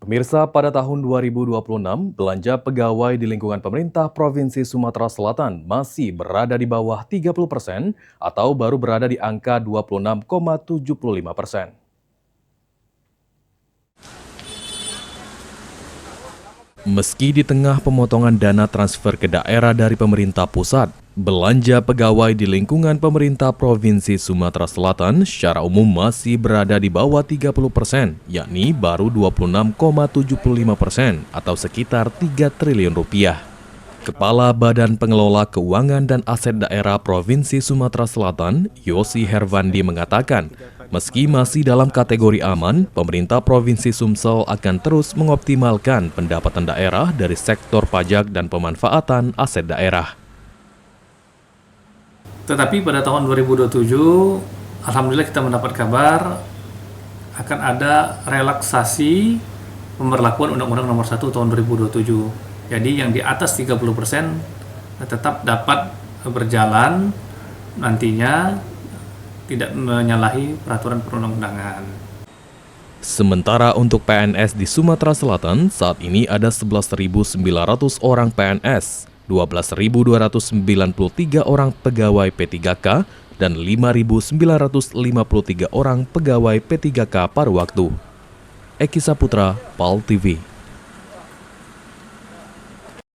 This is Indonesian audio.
Pemirsa, pada tahun 2026, belanja pegawai di lingkungan pemerintah Provinsi Sumatera Selatan masih berada di bawah 30% atau baru berada di angka 26,75%. Meski di tengah pemotongan dana transfer ke daerah dari pemerintah pusat, belanja pegawai di lingkungan pemerintah Provinsi Sumatera Selatan secara umum masih berada di bawah 30%, yakni baru 26,75% atau sekitar 3 triliun rupiah. Kepala Badan Pengelola Keuangan dan Aset Daerah Provinsi Sumatera Selatan, Yosi Hervandi mengatakan, meski masih dalam kategori aman, pemerintah Provinsi Sumsel akan terus mengoptimalkan pendapatan daerah dari sektor pajak dan pemanfaatan aset daerah. Tetapi pada tahun 2027, alhamdulillah kita mendapat kabar akan ada relaksasi pemberlakuan Undang-Undang Nomor 1 Tahun 2027. Jadi yang di atas 30% tetap dapat berjalan nantinya, tidak menyalahi peraturan perundang-undangan. Sementara untuk PNS di Sumatera Selatan, saat ini ada 11.900 orang PNS, 12.293 orang pegawai P3K, dan 5.953 orang pegawai P3K paruh waktu. Eki Saputra, PAL TV.